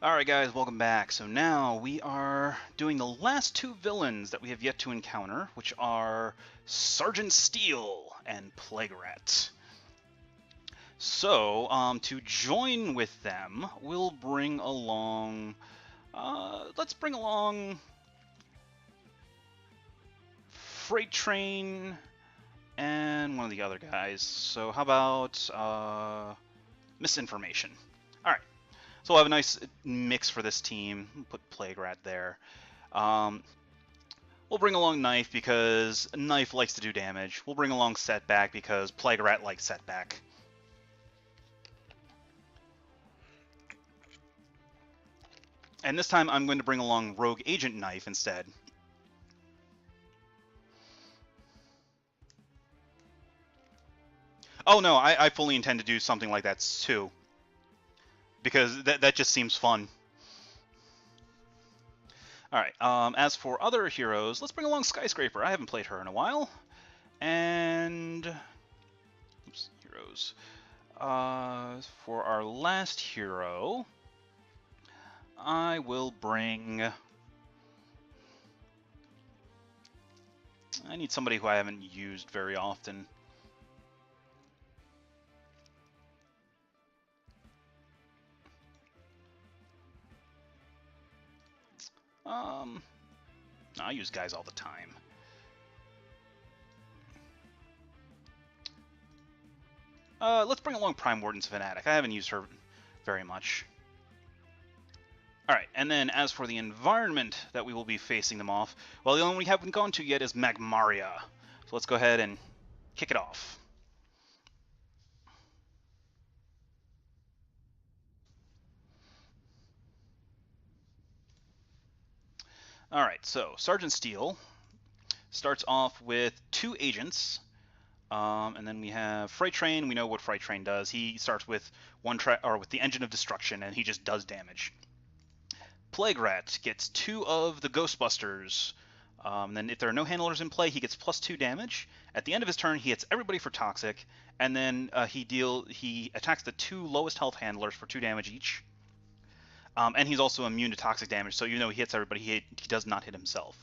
Alright guys, welcome back. So now we are doing the last two villains that we have yet to encounter, which are Sergeant Steele and Plague Rat. So, to join with them, we'll bring along... let's bring along... Freight Train and one of the other guys. So how about Misinformation. Alright. So we'll have a nice mix for this team. We'll put Plague Rat there. We'll bring along Knife because Knife likes to do damage. We'll bring along Setback because Plague Rat likes Setback. And this time I'm going to bring along Rogue Agent Knife instead. Oh no, I fully intend to do something like that too. Because that just seems fun. Alright, as for other heroes, let's bring along Skyscraper. I haven't played her in a while. And... oops, heroes. For our last hero, I will bring... I need somebody who I haven't used very often. I use guys all the time. Let's bring along Prime Warden's Fanatic. I haven't used her very much. Alright, and then as for the environment that we will be facing them off, well, the only one we haven't gone to yet is Magmaria. So let's go ahead and kick it off. Alright, so Sergeant Steele starts off with 2 agents, and then we have Fright Train. We know what Fright Train does. He starts with with the Engine of Destruction, and he just does damage. Plague Rat gets 2 of the Ghostbusters. Then if there are no handlers in play, he gets +2 damage. At the end of his turn, he hits everybody for Toxic, and then he attacks the 2 lowest health handlers for 2 damage each. And he's also immune to toxic damage, so even though he hits everybody, he does not hit himself.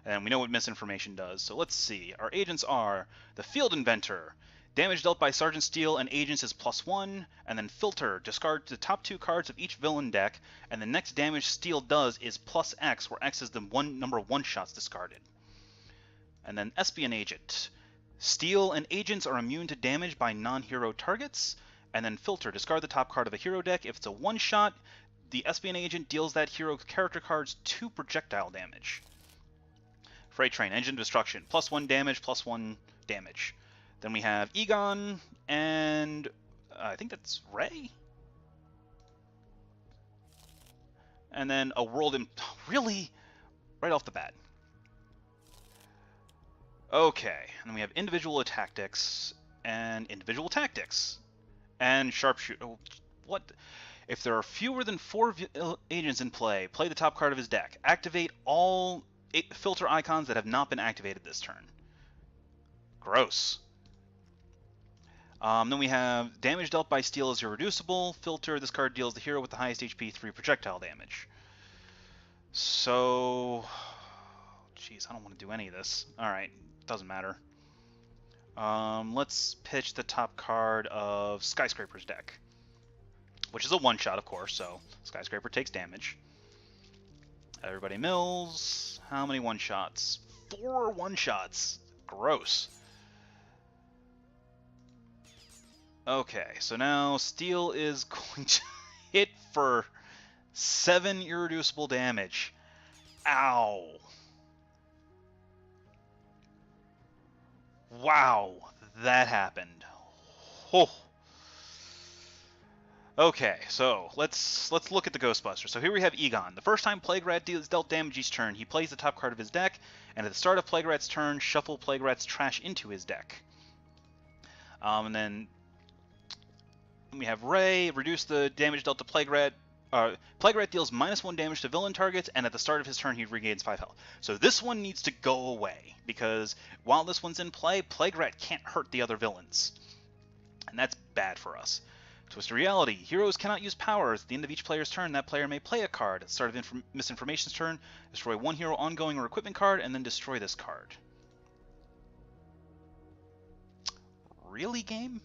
And we know what Misinformation does. So let's see. Our agents are the Field Inventor. Damage dealt by Sergeant Steele and agents is +1. And then Filter. Discard the top 2 cards of each villain deck. And the next damage Steele does is +X, where X is the number of one-shots discarded. And then Espion Agent. Steele and agents are immune to damage by non-hero targets. And then Filter. Discard the top card of a hero deck. If it's a one-shot, the Espion Agent deals that hero's character cards 2 projectile damage. Freight Train, Engine Destruction, +1 damage, +1 damage. Then we have Egon, and I think that's Ray? And then a World really? Right off the bat. Okay, and then we have Individual Tactics, and Individual Tactics. And Sharpshooter. Oh, what? If there are fewer than 4 agents in play, play the top card of his deck. Activate all filter icons that have not been activated this turn. Gross. Then we have damage dealt by Steele is irreducible. Filter, this card deals the hero with the highest HP 3 projectile damage. So... jeez, I don't want to do any of this. Alright, doesn't matter. Let's pitch the top card of Skyscraper's deck, which is a one-shot, of course, so Skyscraper takes damage. Everybody mills. How many one-shots? 4 one-shots. Gross. Okay, so now Steele is going to hit for 7 irreducible damage. Ow. Wow, that happened. Oh. Okay, so let's look at the Ghostbusters. So here we have Egon. The first time Plague Rat is dealt damage each turn, he plays the top card of his deck, and at the start of Plague Rat's turn, shuffle Plague Rat's trash into his deck. And then we have Ray, reduce the damage dealt to Plague Rat. Plague Rat deals -1 damage to villain targets, and at the start of his turn, he regains 5 health. So this one needs to go away, because while this one's in play, Plague Rat can't hurt the other villains. And that's bad for us. Twist of Reality. Heroes cannot use powers. At the end of each player's turn, that player may play a card. At the start of Misinformation's turn, destroy one hero ongoing or equipment card, and then destroy this card. Really, game?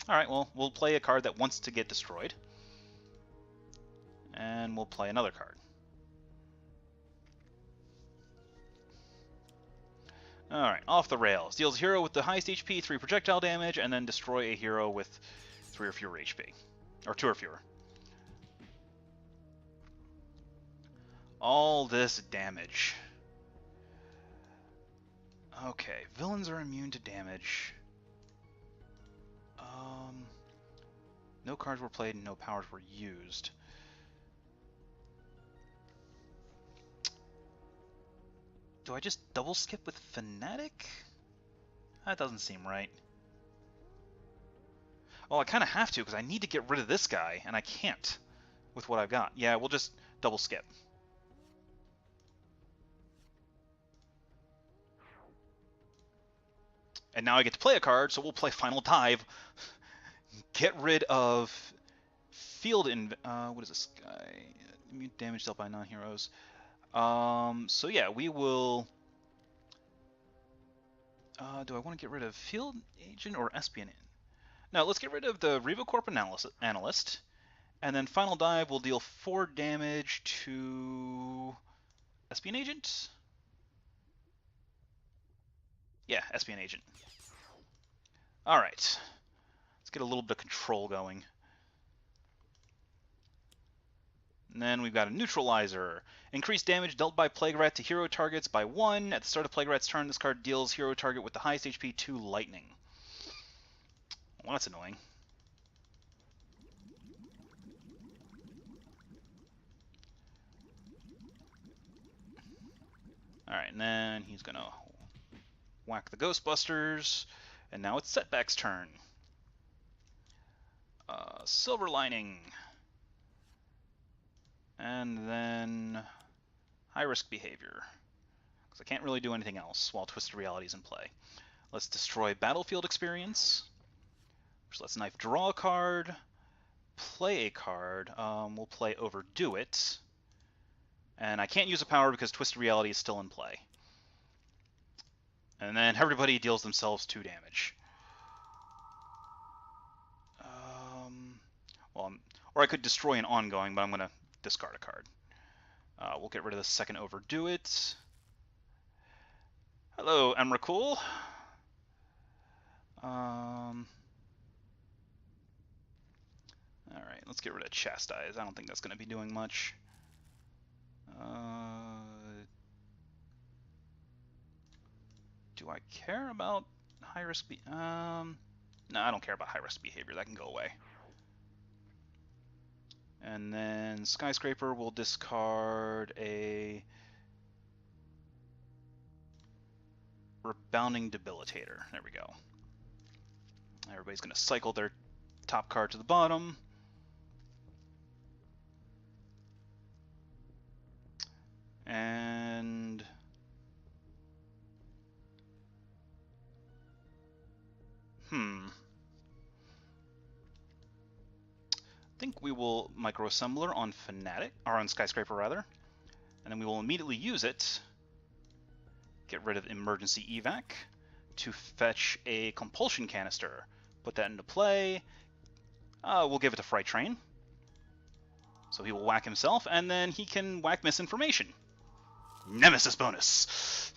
Alright, well, we'll play a card that wants to get destroyed. And we'll play another card. Alright, off the rails. Deals a hero with the highest HP, 3 projectile damage, and then destroy a hero with 3 or fewer HP. Or 2 or fewer. All this damage. Okay, villains are immune to damage. No cards were played and no powers were used. Do I just double skip with Fanatic? That doesn't seem right. Well, I kind of have to because I need to get rid of this guy, and I can't with what I've got. Yeah, we'll just double skip. And now I get to play a card, so we'll play Final Dive. Get rid of Field what is this guy? Immune damage dealt by non-heroes. So yeah, we will... do I want to get rid of Field Agent or Espionage? No, let's get rid of the RevoCorp Analyst. And then Final Dive will deal 4 damage to... Espionage Agent? Yeah, Espionage Agent. Alright. Let's get a little bit of control going. And then we've got a Neutralizer. Increase damage dealt by Plague Rat to hero targets by 1. At the start of Plague Rat's turn, this card deals hero target with the highest HP 2 lightning. Well, that's annoying. Alright, and then he's going to whack the Ghostbusters. And now it's Setback's turn. Silver Lining. And then High Risk Behavior. Because I can't really do anything else while Twisted Reality is in play. Let's destroy Battlefield Experience. Which lets Knife draw a card. Play a card. We'll play Overdo It. And I can't use a power because Twisted Reality is still in play. And then everybody deals themselves 2 damage. Or I could destroy an ongoing, but I'm going to discard a card. We'll get rid of the second Overdo It. Hello, Emrakul. Alright, let's get rid of Chastise. I don't think that's going to be doing much. Do I care about high risk no, I don't care about high risk behavior. That can go away. And then Skyscraper will discard a Rebounding Debilitator. There we go. Everybody's going to cycle their top card to the bottom. And I think we will microassembler on Fanatic, or on Skyscraper rather, and then we will immediately use it. Get rid of Emergency Evac to fetch a Compulsion Canister. Put that into play. We'll give it to Fright Train. So he will whack himself, and then he can whack Misinformation. Nemesis bonus.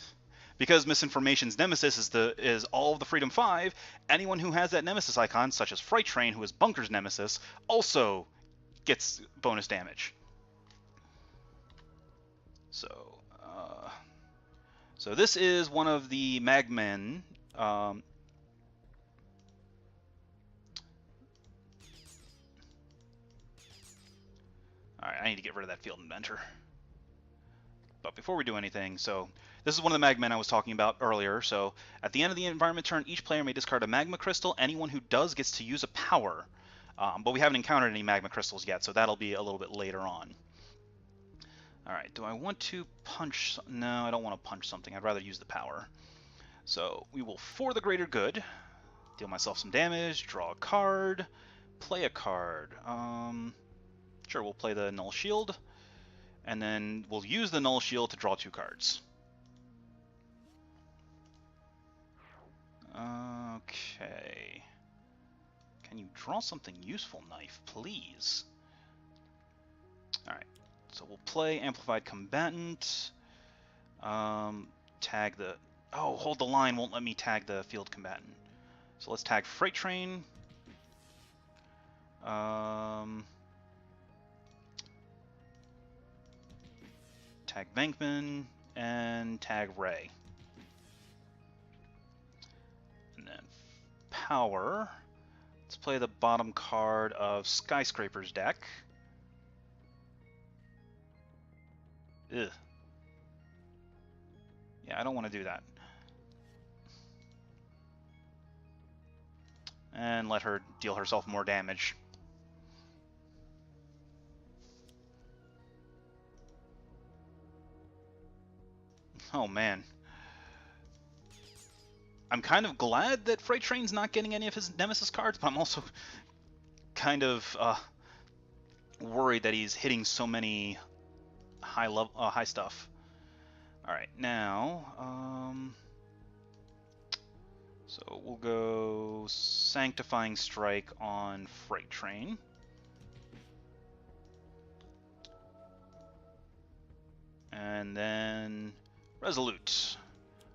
Because Misinformation's Nemesis is all of the Freedom 5, anyone who has that Nemesis icon, such as Fright Train, who is Bunker's Nemesis, also gets bonus damage. So this is one of the Magmen. Alright, I need to get rid of that Field Inventor. But before we do anything, so this is one of the Magmen I was talking about earlier. So at the end of the environment turn, each player may discard a Magma Crystal. Anyone who does gets to use a power. But we haven't encountered any Magma Crystals yet, so that'll be a little bit later on. Alright, do I want to punch? No, I don't want to punch something. I'd rather use the power. So we will, for the greater good, deal myself some damage, draw a card, play a card. Sure, we'll play the Null Shield, and then we'll use the Null Shield to draw 2 cards. Okay. Can you draw something useful, Knife, please? Alright, so we'll play Amplified Combatant. Tag the... Oh, hold the line won't let me tag the Field Combatant. So let's tag Freight Train. Tag Venkman, and tag Ray. And then power. Let's play the bottom card of Skyscraper's deck. Ugh. Yeah, I don't want to do that. And let her deal herself more damage. Oh man. I'm kind of glad that Freight Train's not getting any of his Nemesis cards, but I'm also kind of worried that he's hitting so many high stuff. All right, now, so we'll go Sanctifying Strike on Freight Train. And then Resolute.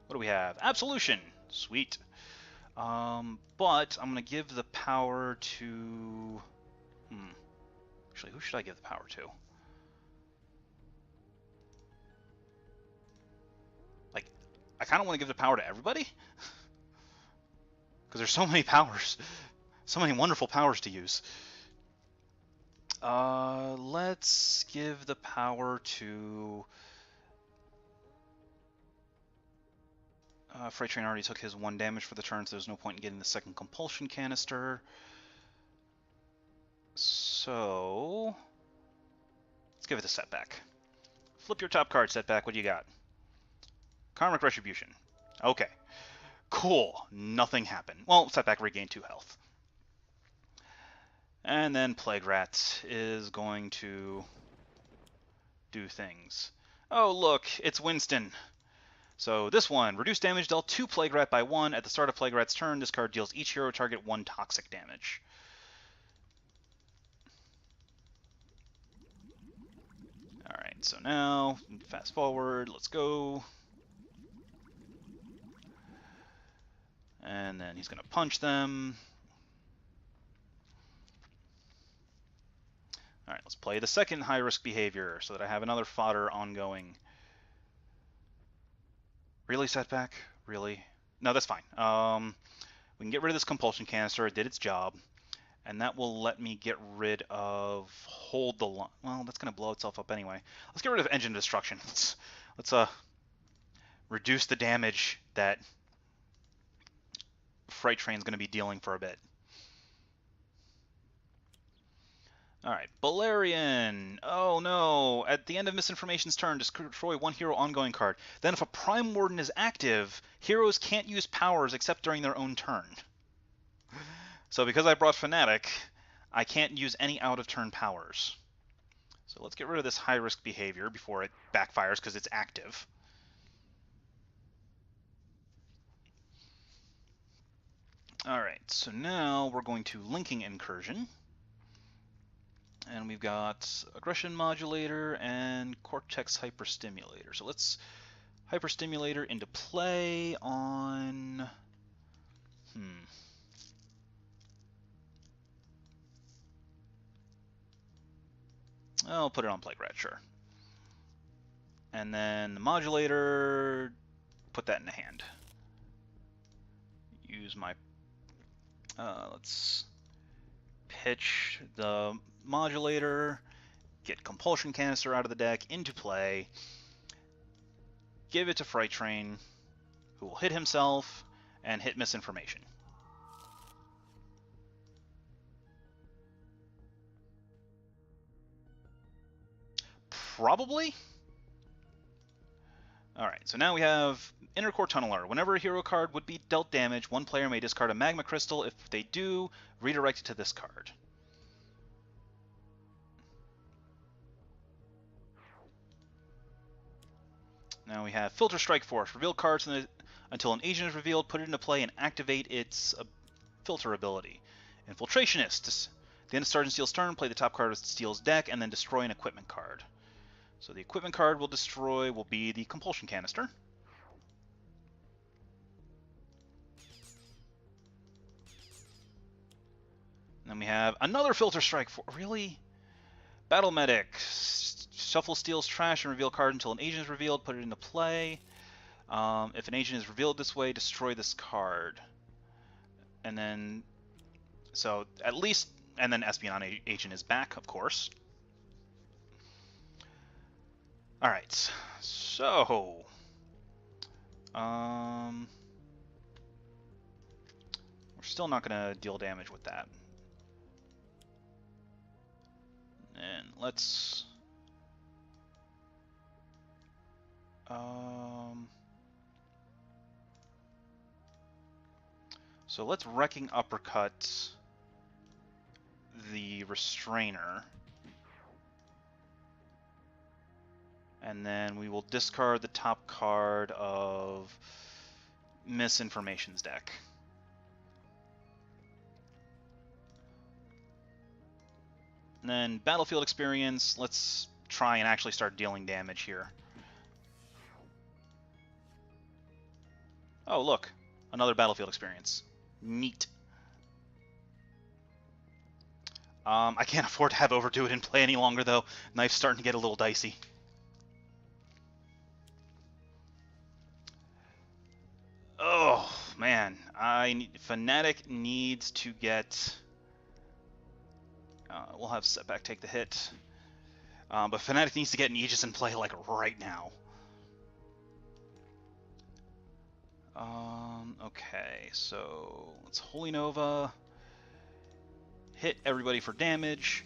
What do we have? Absolution. Sweet. But I'm going to give the power to... Actually, who should I give the power to? Like, I kind of want to give the power to everybody. Because there's so many powers. So many wonderful powers to use. Let's give the power to... Freight Train already took his 1 damage for the turn, so there's no point in getting the second Compulsion Canister. So... let's give it a Setback. Flip your top card, Setback. What do you got? Karmic Retribution. Okay. Cool. Nothing happened. Well, Setback regained 2 health. And then Plague Rat is going to do things. Oh, look, it's Winston. So this one, reduce damage dealt to Plague Rat by 1. At the start of Plague Rat's turn, this card deals each hero target 1 toxic damage. Alright, so now, fast forward, let's go. And then he's going to punch them. Alright, let's play the second high-risk behavior so that I have another fodder ongoing. Really, Setback? Really? No, that's fine. We can get rid of this Compulsion Canister. It did its job. And that will let me get rid of Hold the Line. Well, that's going to blow itself up anyway. Let's get rid of Engine Destruction. Let's reduce the damage that Freight Train's going to be dealing for a bit. Alright, Balerion. Oh no. At the end of Misinformation's turn, destroy 1 hero ongoing card. Then if a Prime Warden is active, heroes can't use powers except during their own turn. So because I brought Fanatic, I can't use any out-of-turn powers. So let's get rid of this high-risk behavior before it backfires because it's active. Alright, so now we're going to Linking Incursion. And we've got Aggression Modulator and Cortex Hyperstimulator. So let's Hyperstimulator into play on... I'll put it on Plague Rat, sure. And then the Modulator, put that in the hand. Use my... let's pitch the Modulator, get Compulsion Canister out of the deck, into play, give it to Fright Train, who will hit himself, and hit Misinformation. Probably? Alright, so now we have Inner Core Tunneler. Whenever a hero card would be dealt damage, one player may discard a Magma Crystal. If they do, redirect it to this card. Now we have Filter Strike Force. Reveal cards until an agent is revealed, put it into play, and activate its filter ability. Infiltrationist. At the end of Sergeant Steele's turn, play the top card of Steele's deck, and then destroy an equipment card. So the equipment card we'll destroy will be the Compulsion Canister. And then we have another Filter Strike Force. Really? Battle Medic. Shuffle Steele's trash and reveal card until an agent is revealed, put it into play. If an agent is revealed this way, destroy this card. And then, so at least, and then Espionage Agent is back, of course. Alright, so, we're still not going to deal damage with that. And let's, so let's Wrecking Uppercut the Restrainer. And then we will discard the top card of Misinformation's deck. And then Battlefield Experience, let's try and actually start dealing damage here. Oh, look, another Battlefield Experience. Neat. I can't afford to have Overdo It in play any longer, though. Knife's starting to get a little dicey. Oh, man. Fnatic needs to get... we'll have Setback take the hit. But Fnatic needs to get an Aegis in play, like, right now. Okay, so let's Holy Nova. Hit everybody for damage.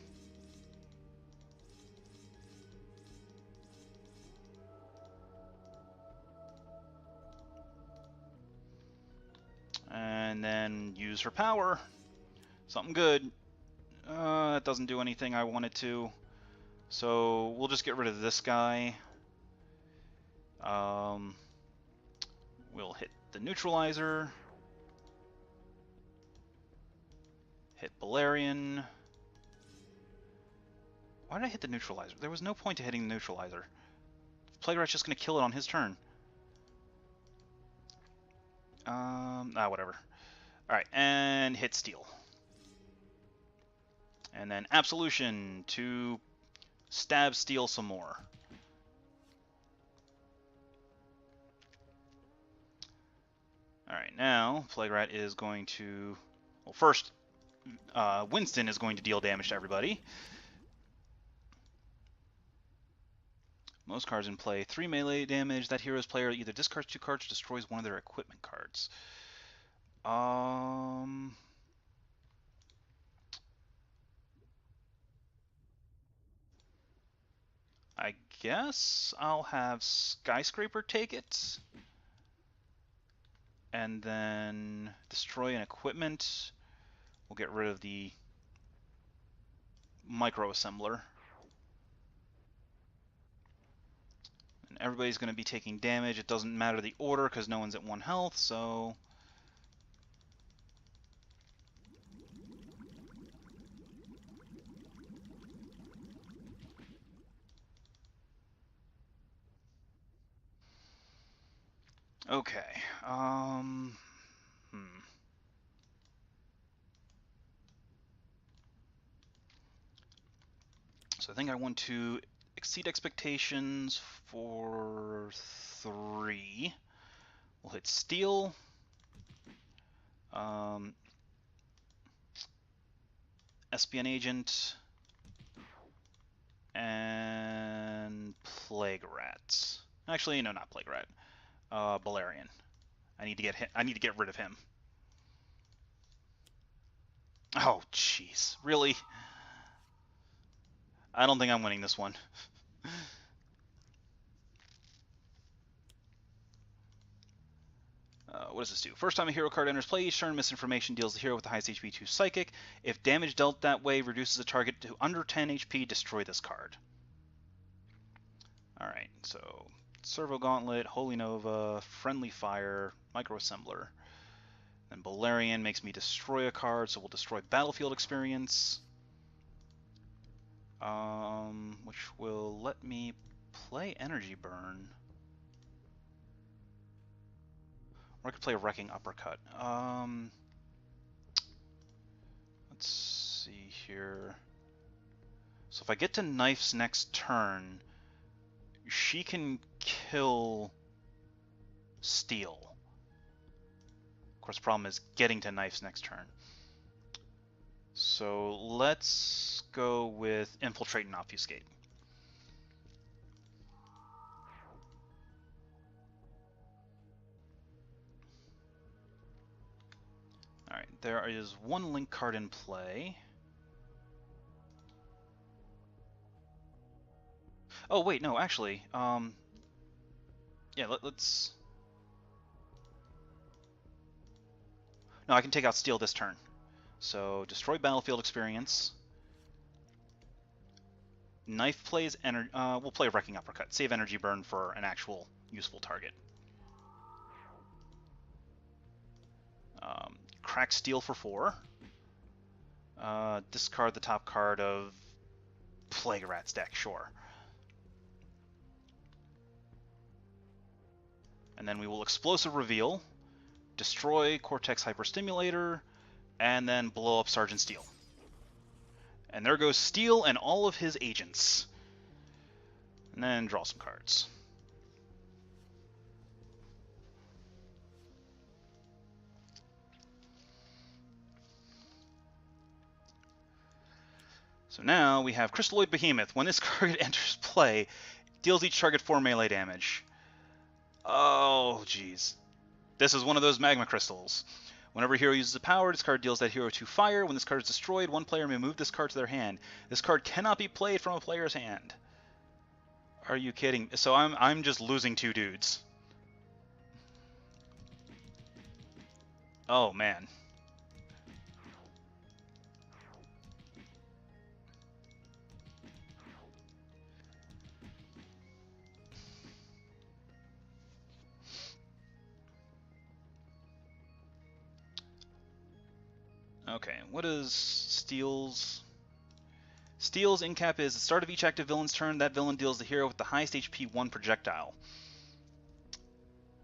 And then use her power. Something good. That doesn't do anything I wanted to. So we'll just get rid of this guy. We'll hit the neutralizer. Hit Balerion. Why did I hit the neutralizer? There was no point to hitting the neutralizer. Plague Rat's just going to kill it on his turn. Whatever. Alright, and hit Steele. And then Absolution to stab Steele some more. Alright, now Plague Rat is going to... Well, first, Winston is going to deal damage to everybody. Most cards in play 3 melee damage. That hero's player either discards 2 cards or destroys one of their equipment cards. I guess I'll have Skyscraper take it. And then destroy an equipment. We'll get rid of the micro assembler. And everybody's going to be taking damage. It doesn't matter the order because no one's at 1 health, so... Okay. So I think I want to exceed expectations for 3. We'll hit Steele. Espion Agent. And Plague Rat. Actually, no, not Plague Rat. Balerion. I need to get rid of him. Oh, jeez. Really? I don't think I'm winning this one. What does this do? First time a hero card enters play, each turn Misinformation deals the hero with the highest HP to Psychic. If damage dealt that way reduces the target to under 10 HP, destroy this card. Alright, so Servo Gauntlet, Holy Nova, Friendly Fire, Microassembler. Then Balerion makes me destroy a card, so we'll destroy Battlefield Experience. Which will let me play Energy Burn. Or I could play Wrecking Uppercut. Let's see here. So if I get to Knife's next turn, she can kill Steele. Of course, the problem is getting to Knife's next turn. So let's go with Infiltrate and Obfuscate. Alright, there is one link card in play. Oh, wait, no, actually, yeah, let's... No, I can take out Steele this turn. So, destroy Battlefield Experience. Knife plays energy. We'll play Wrecking Uppercut. Save Energy Burn for an actual useful target. Crack Steele for 4. Discard the top card of Plague Rat's deck, sure. And then we will Explosive Reveal, destroy Cortex Hyperstimulator, and then blow up Sergeant Steele. And there goes Steele and all of his agents. And then draw some cards. So now we have Crystalloid Behemoth. When this card enters play, deals each target 4 melee damage. Oh, jeez. This is one of those magma crystals. Whenever a hero uses a power, this card deals that hero 2 fire. When this card is destroyed, one player may move this card to their hand. This card cannot be played from a player's hand. Are you kidding? So I'm just losing 2 dudes. Oh, man. Okay, what is Steele's? Steele's incap is, at the start of each active villain's turn, that villain deals the hero with the highest HP 1 projectile.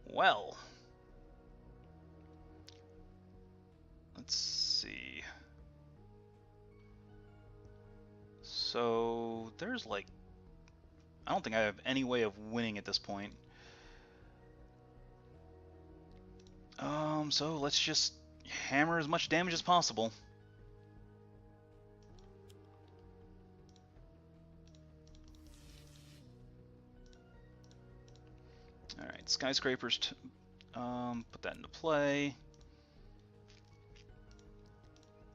Well. Let's see. So, there's like... I don't think I have any way of winning at this point. So let's just hammer as much damage as possible. Alright, Skyscrapers, put that into play.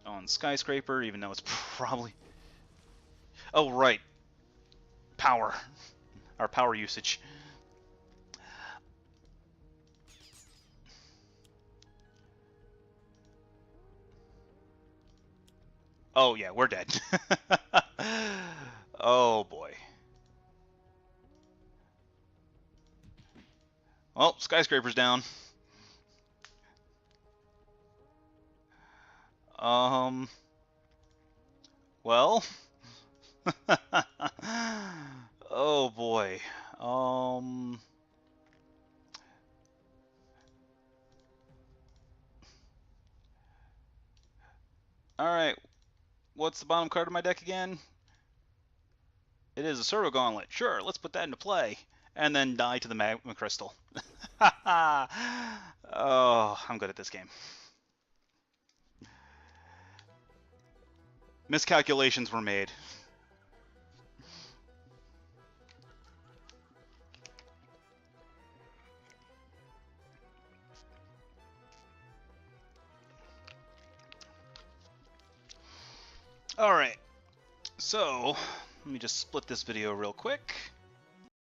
On Skyscraper, even though it's probably... Oh, right. Power. Our power usage. Oh, yeah, we're dead. Oh, boy. Well, Skyscraper's down. Well... Oh, boy. Alright. What's the bottom card of my deck again? It is a Servo Gauntlet. Sure, let's put that into play. And then die to the Magma Crystal. Oh, I'm good at this game. Miscalculations were made. Alright, so let me just split this video real quick.